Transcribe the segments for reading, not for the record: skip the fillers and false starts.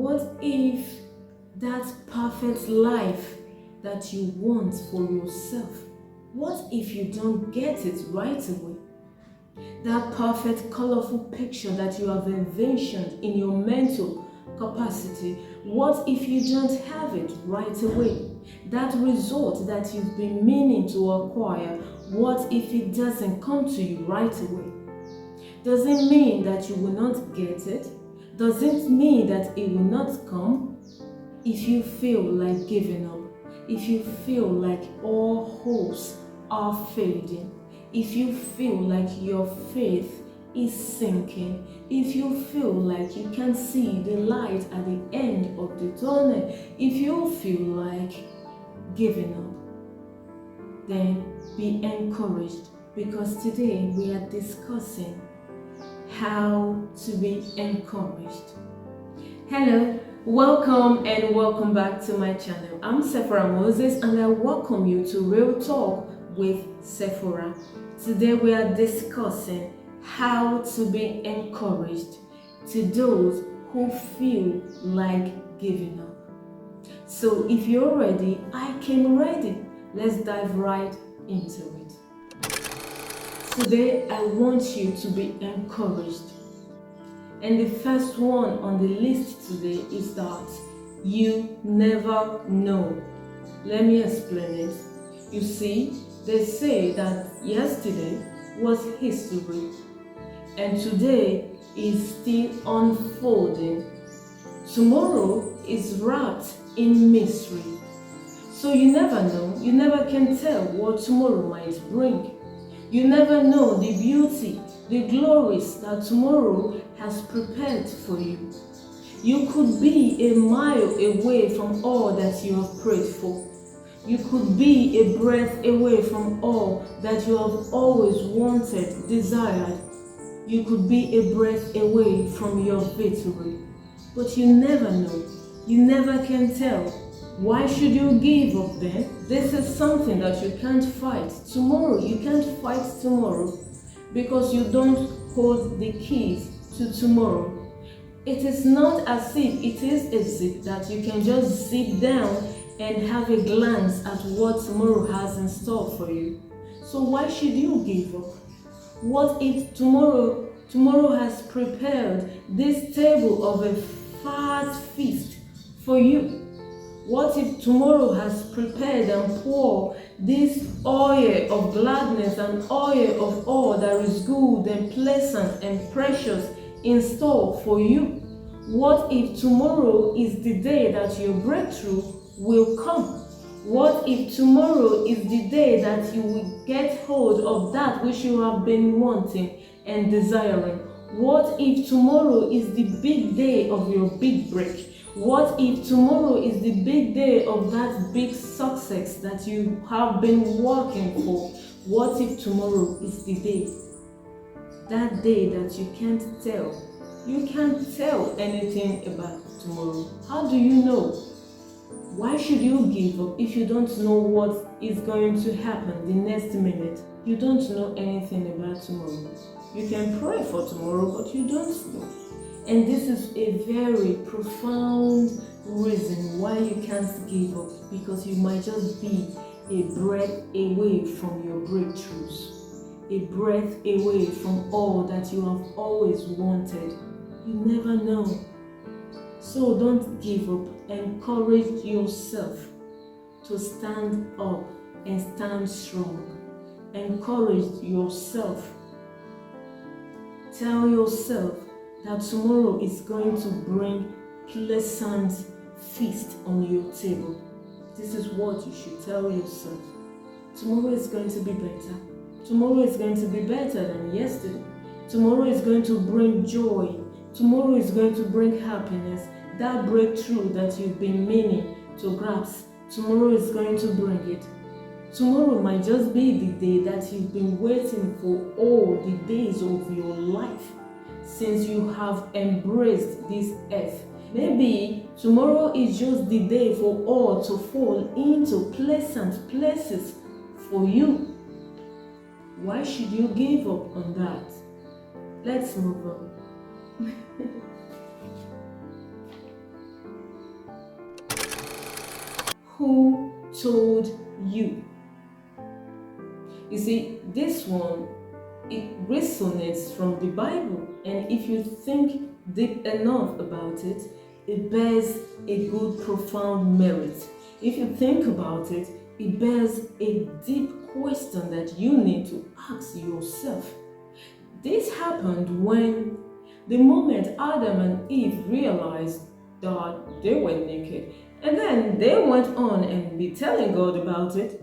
What if that perfect life that you want for yourself, what if you don't get it right away? That perfect colorful picture that you have envisioned in your mental capacity, what if you don't have it right away? That result that you've been meaning to acquire, what if it doesn't come to you right away? Does it mean that you will not get it? Does it mean that it will not come? If you feel like giving up, if you feel like all hopes are fading, if you feel like your faith is sinking, if you feel like you can see the light at the end of the tunnel, if you feel like giving up, then be encouraged, because today we are discussing how to be encouraged. Hello, welcome back to my channel. I'm Sephora Moses and I welcome you to Real Talk with Sephora. Today we are discussing how to be encouraged to those who feel like giving up. So if you're ready, I came ready. Let's dive right into it. Today I want you to be encouraged. And the first one on the list today is that you never know. Let me explain it. You see, they say that yesterday was history and today is still unfolding. Tomorrow is wrapped in mystery. So you never know, you never can tell what tomorrow might bring. You never know the beauty, the glories that tomorrow has prepared for you. You could be a mile away from all that you have prayed for. You could be a breath away from all that you have always wanted, desired. You could be a breath away from your victory. But you never know. You never can tell. Why should you give up then? This is something that you can't fight tomorrow. You can't fight tomorrow because you don't hold the keys to tomorrow. It is not as if it is a zip that you can just zip down and have a glance at what tomorrow has in store for you. So why should you give up? What if tomorrow has prepared this table of a fat feast for you? What if tomorrow has prepared and poured this oil of gladness and oil of all that is good and pleasant and precious in store for you? What if tomorrow is the day that your breakthrough will come? What if tomorrow is the day that you will get hold of that which you have been wanting and desiring? What if tomorrow is the big day of your big break? What if tomorrow is the big day of that big success that you have been working for? What if tomorrow is the day? That day that you can't tell. You can't tell anything about tomorrow. How do you know? Why should you give up if you don't know what is going to happen the next minute? You don't know anything about tomorrow. You can pray for tomorrow, but you don't know. And this is a very profound reason why you can't give up, because you might just be a breath away from your breakthroughs, a breath away from all that you have always wanted. You never know. So don't give up. Encourage yourself to stand up and stand strong. Encourage yourself. Tell yourself that tomorrow is going to bring pleasant feast on your table. This is what you should tell yourself. Tomorrow is going to be better. Tomorrow is going to be better than yesterday. Tomorrow is going to bring joy. Tomorrow is going to bring happiness. That breakthrough that you've been meaning to grasp, tomorrow is going to bring it. Tomorrow might just be the day that you've been waiting for all the days of your life since you have embraced this earth. Maybe tomorrow is just the day for all to fall into pleasant places for you. Why should you give up on that? Let's move on. Who told you? You see, this one, it resonates from the Bible, and if you think deep enough about it, it bears a good, profound merit. If you think about it, it bears a deep question that you need to ask yourself. This happened when the moment Adam and Eve realized that they were naked, and then they went on and be telling God about it.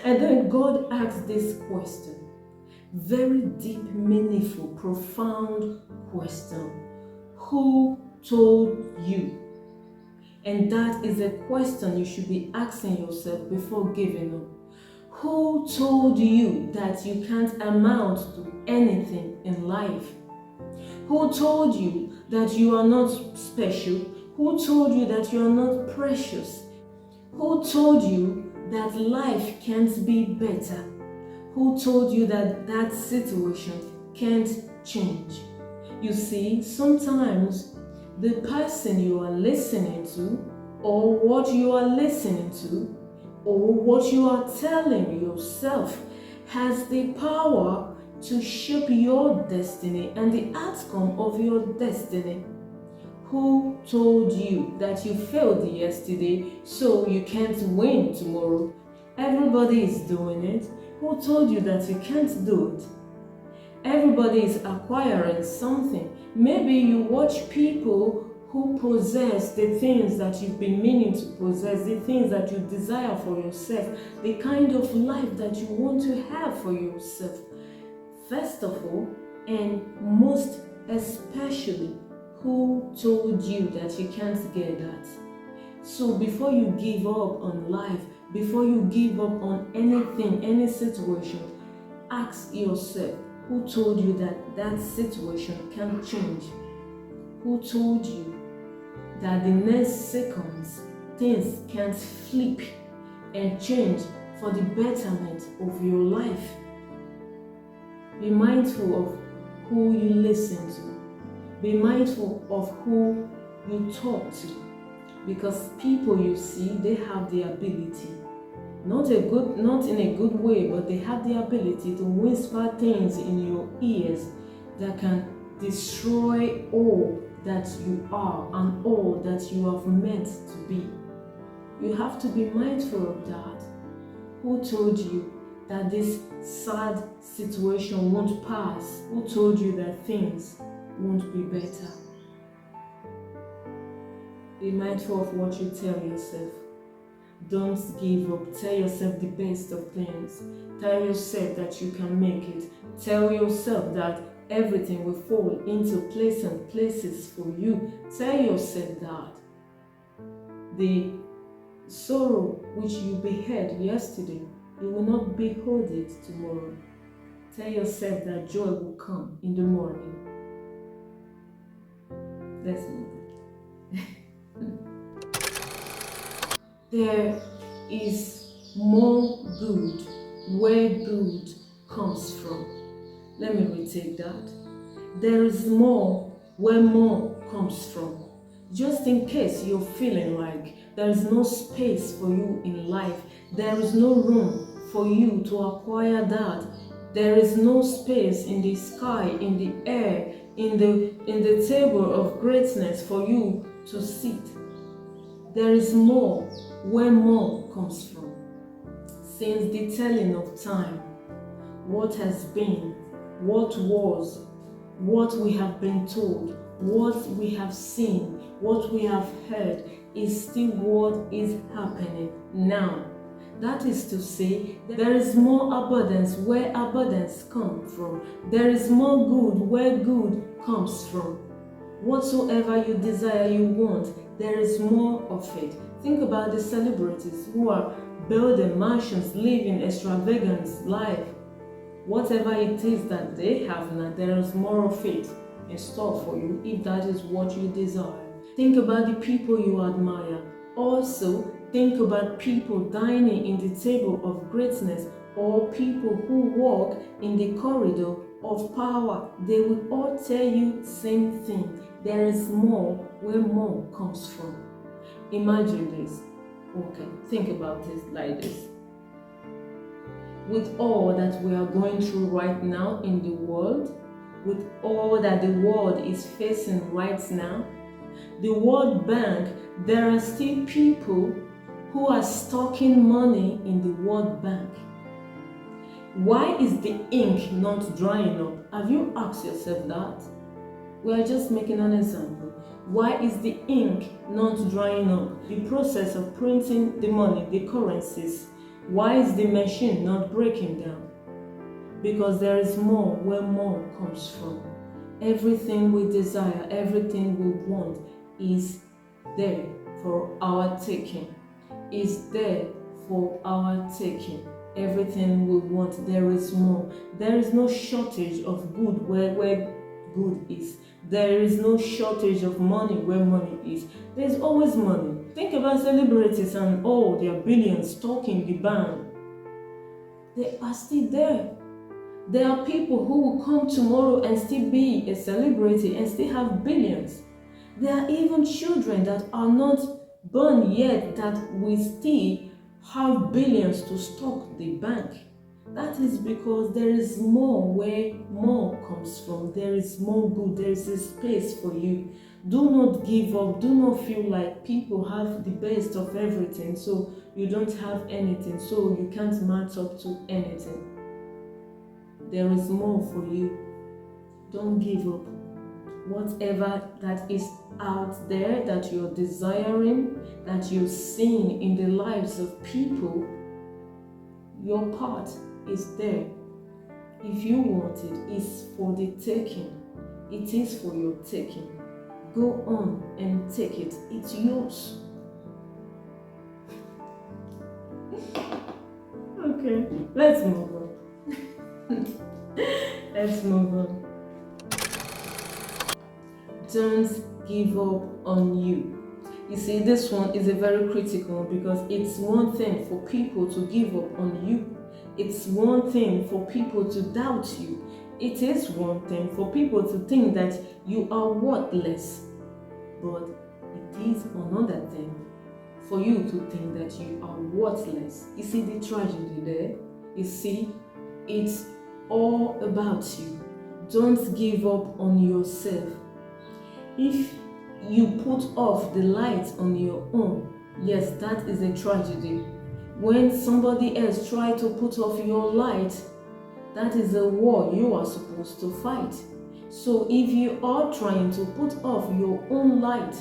And then God asked this question. Very deep, meaningful, profound question. Who told you? And that is a question you should be asking yourself before giving up. Who told you that you can't amount to anything in life? Who told you that you are not special? Who told you that you are not precious? Who told you that life can't be better? Who told you that that situation can't change? You see, sometimes the person you are listening to, or what you are listening to, or what you are telling yourself has the power to shape your destiny and the outcome of your destiny. Who told you that you failed yesterday so you can't win tomorrow? Everybody is doing it. Who told you that you can't do it? Everybody is acquiring something. Maybe you watch people who possess the things that you've been meaning to possess, the things that you desire for yourself, the kind of life that you want to have for yourself. First of all, and most especially, who told you that you can't get that? So before you give up on life, before you give up on anything, any situation, ask yourself, who told you that that situation can't change? Who told you that the next seconds things can't flip and change for the betterment of your life? Be mindful of who you listen to. Be mindful of who you talk to, because people you see, they have the ability, not in a good way, but they have the ability to whisper things in your ears that can destroy all that you are and all that you have meant to be. You have to be mindful of that. Who told you that this sad situation won't pass? Who told you that things won't be better? Be mindful of what you tell yourself. Don't give up. Tell yourself the best of things. Tell yourself that you can make it. Tell yourself that everything will fall into place and places for you. Tell yourself that the sorrow which you beheld yesterday, you will not behold it tomorrow. Tell yourself that joy will come in the morning. Let's move. There is more good where good comes from. Let me retake that. There is more where more comes from. Just in case you're feeling like there is no space for you in life, there is no room for you to acquire that, there is no space in the sky, in the air, in the table of greatness for you to sit. There is more where more comes from. Since the telling of time, what has been, what was, what we have been told, what we have seen, what we have heard is still what is happening now. That is to say, there is more abundance where abundance comes from. There is more good where good comes from. Whatsoever you desire, you want, there is more of it. Think about the celebrities who are building mansions, living extravagant life. Whatever it is that they have now, there is more of it in store for you if that is what you desire. Think about the people you admire. Also, think about people dining in the table of greatness or people who walk in the corridor of power. They will all tell you the same thing. There is more where more comes from. Imagine this. Okay, think about it like this. With all that we are going through right now in the world, with all that the world is facing right now, the World Bank, there are still people who are stocking money in the World Bank. Why is the ink not drying up? Have you asked yourself that? We are just making an example. Why is the ink not drying up? The process of printing the money, the currencies. Why is the machine not breaking down? Because there is more where more comes from. Everything we desire, everything we want is there for our taking. Is there for our taking. Everything we want, there is more. There is no shortage of good where good is. There is no shortage of money where money is. There's always money. Think about celebrities and all their billions stuck in the bank. They are still there. There are people who will come tomorrow and still be a celebrity and still have billions. There are even children that are not born yet that will still have billions to stock the bank. That is because there is more where more comes from. There is more good. There is a space for you. Do not give up. Do not feel like people have the best of everything, so you don't have anything, so you can't match up to anything. There is more for you. Don't give up. Whatever that is out there that you're desiring, that you're seeing in the lives of people, your part is there. If you want it, it's for the taking. It is for your taking. Go on and take it. It's yours. Okay, let's move on. Let's move on. Don't give up on you. You see, this one is a very critical one because it's one thing for people to give up on you. It's one thing for people to doubt you. It is one thing for people to think that you are worthless. But it is another thing for you to think that you are worthless. You see the tragedy there? You see, it's all about you. Don't give up on yourself. If you put off the light on your own, yes, that is a tragedy. When somebody else tries to put off your light, that is a war you are supposed to fight. So if you are trying to put off your own light,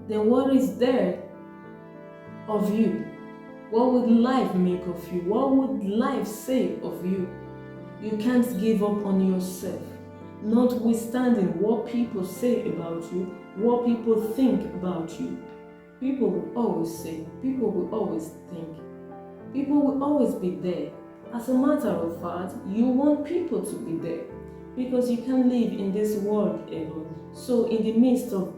then what is there of you? What would life make of you? What would life say of you? You can't give up on yourself. Notwithstanding what people say about you, what people think about you. People will always say, people will always think, people will always be there. As a matter of fact, you want people to be there because you can't live in this world alone. So in the midst of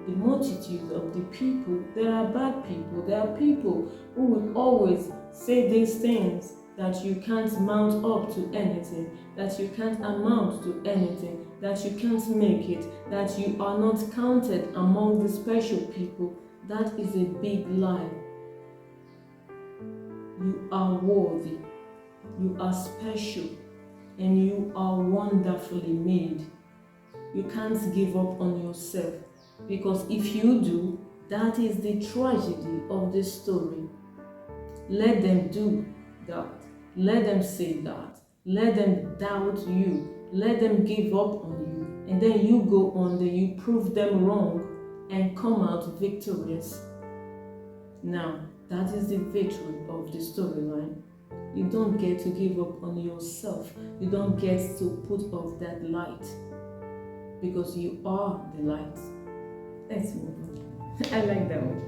the multitude of the people, there are bad people. There are people who will always say these things, that you can't mount up to anything, that you can't amount to anything, that you can't make it, that you are not counted among the special people. That is a big lie. You are worthy, you are special, and you are wonderfully made. You can't give up on yourself, because if you do, that is the tragedy of this story. Let them do that. Let them say that. Let them doubt you. Let them give up on you. And then you go on, then you prove them wrong and come out victorious. Now, that is the victory of the storyline. You don't get to give up on yourself. You don't get to put off that light, because you are the light. Let's move on. I like that one.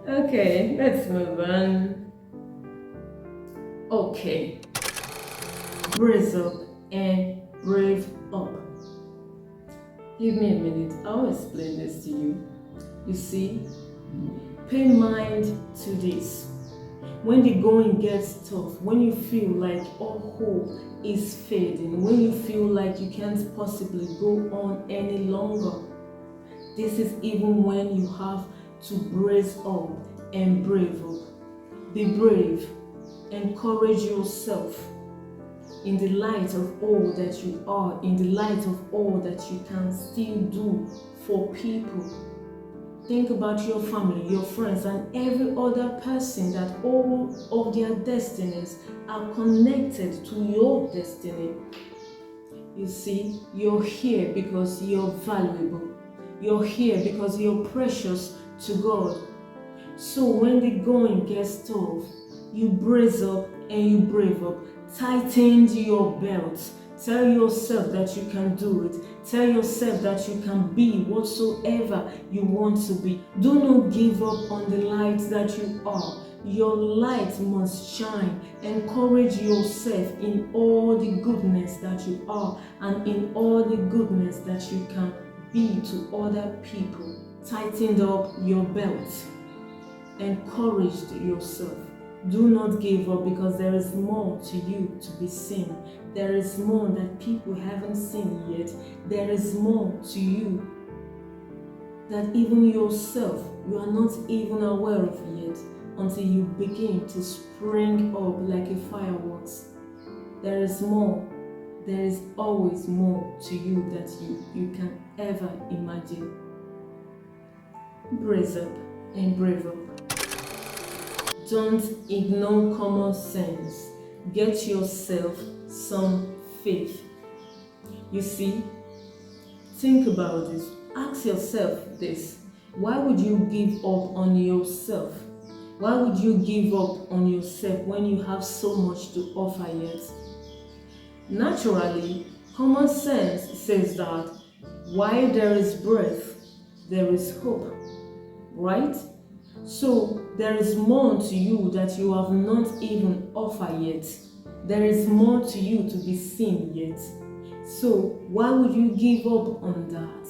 Okay, let's move on. Okay, brace up and brave up. Give me a minute, I'll explain this to you. You see, pay mind to this. When the going gets tough, when you feel like all hope is fading, when you feel like you can't possibly go on any longer, This is even when you have to brace up and brave up. Be brave. Encourage yourself in the light of all that you are, in the light of all that you can still do for people. Think about your family, your friends, and every other person that all of their destinies are connected to your destiny. You see, you're here because you're valuable. You're here because you're precious to God. So when the going gets tough, you brace up and you brave up. Tighten your belt. Tell yourself that you can do it. Tell yourself that you can be whatsoever you want to be. Do not give up on the light that you are. Your light must shine. Encourage yourself in all the goodness that you are and in all the goodness that you can be to other people. Tighten up your belt. Encourage yourself. Do not give up, because there is more to you to be seen. There is more that people haven't seen yet. There is more to you that even yourself, you are not even aware of yet, until you begin to spring up like a fireworks. There is more. There is always more to you that you can ever imagine. Brace up and brave up. Don't ignore common sense. Get yourself some faith. You see, think about this. Ask yourself this. Why would you give up on yourself? Why would you give up on yourself when you have so much to offer yet? Naturally, common sense says that while there is breath, there is hope, right? So there is more to you that you have not even offered yet. There is more to you to be seen yet. So why would you give up on that?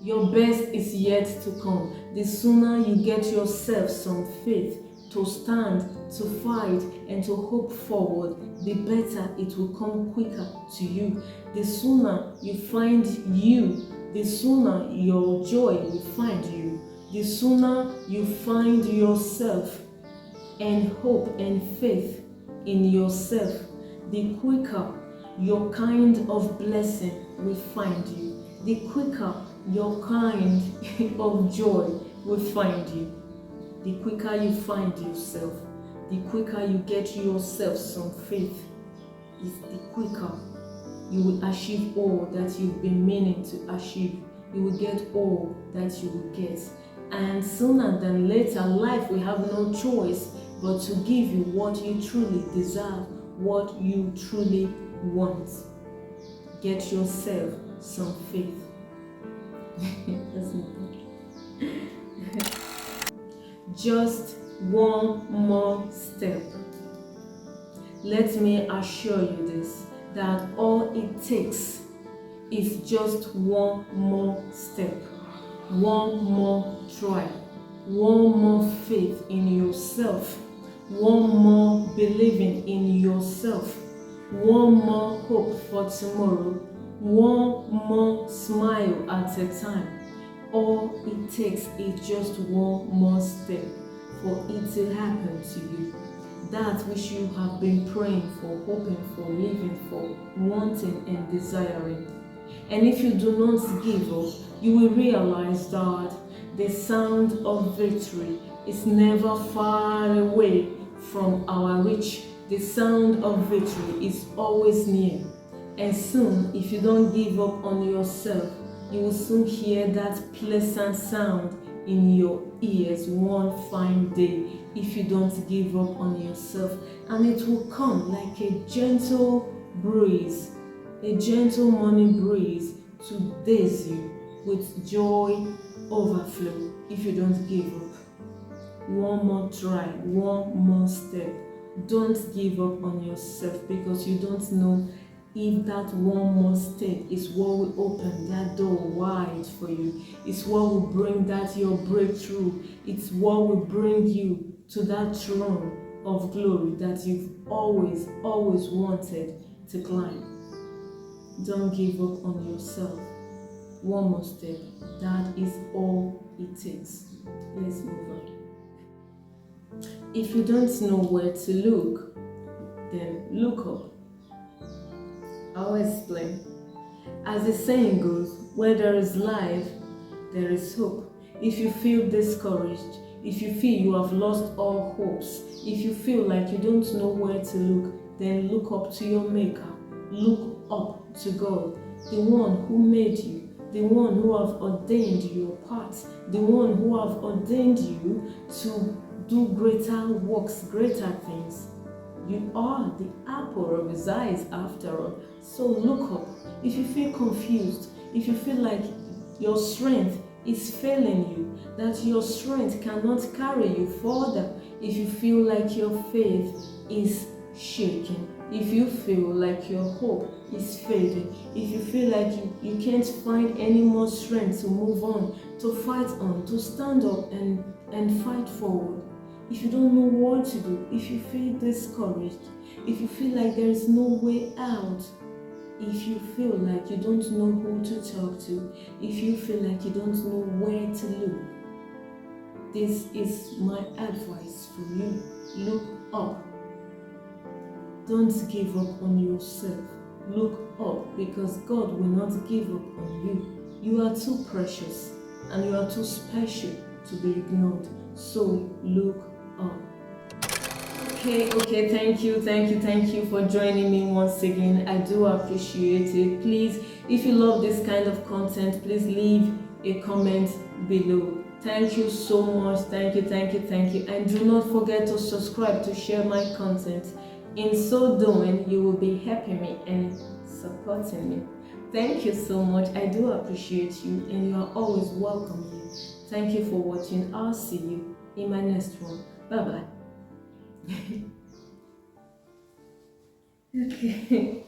Your best is yet to come. The sooner you get yourself some faith to stand, to fight, and to hope forward, the better it will come quicker to you. The sooner you find you, the sooner your joy will find you. The sooner you find yourself and hope and faith in yourself, the quicker your kind of blessing will find you. The quicker your kind of joy will find you. The quicker you find yourself, the quicker you get yourself some faith, is the quicker you will achieve all that you've been meaning to achieve. You will get all that you will get. And sooner than later, life will have no choice but to give you what you truly desire, what you truly want. Get yourself some faith. Just one more step. Let me assure you this, that all it takes is just one more step, one more try, one more faith in yourself, one more believing in yourself, one more hope for tomorrow, one more smile at a time. All it takes is just one more step for it to happen to you. That which you have been praying for, hoping for, living for, wanting and desiring. And if you do not give up, you will realize that the sound of victory is never far away from our reach. The sound of victory is always near. And soon, if you don't give up on yourself, you will soon hear that pleasant sound in your ears one fine day, if you don't give up on yourself. And it will come like a gentle breeze, a gentle morning breeze to daze you with joy overflow if you don't give up. One more try, one more step. Don't give up on yourself, because you don't know if that one more step is what will open that door wide for you. It's what will bring that your breakthrough. It's what will bring you to that throne of glory that you've always wanted to climb. Don't give up on yourself. one more step. That is all it takes. Let's move on. If you don't know where to look, then look up. I'll explain. As the saying goes, where there is life, there is hope. If you feel discouraged, if you feel you have lost all hopes, if you feel like you don't know where to look, then look up to your Maker. Look up to God, the one who made you, the one who have ordained your path, the one who have ordained you to do greater works, greater things. You are the apple of his eyes after all. So look up. If you feel confused, if you feel like your strength is failing you, that your strength cannot carry you further, if you feel like your faith is shaking, if you feel like your hope is fading, if you feel like you can't find any more strength to move on, to fight on, to stand up and fight forward, if you don't know what to do, if you feel discouraged, if you feel like there is no way out, if you feel like you don't know who to talk to, if you feel like you don't know where to look, this is my advice for you. Look up. Don't give up on yourself. Look up, because God will not give up on you. You are too precious and you are too special to be ignored. So look up. Okay, thank you for joining me once again. I do appreciate it. Please, if you love this kind of content, please leave a comment below. Thank you so much. Thank you. And do not forget to subscribe to share my content. In so doing, you will be helping me and supporting me. Thank you so much. I do appreciate you, and you are always welcome here. Thank you for watching. I'll see you in my next one. Bye bye. Okay.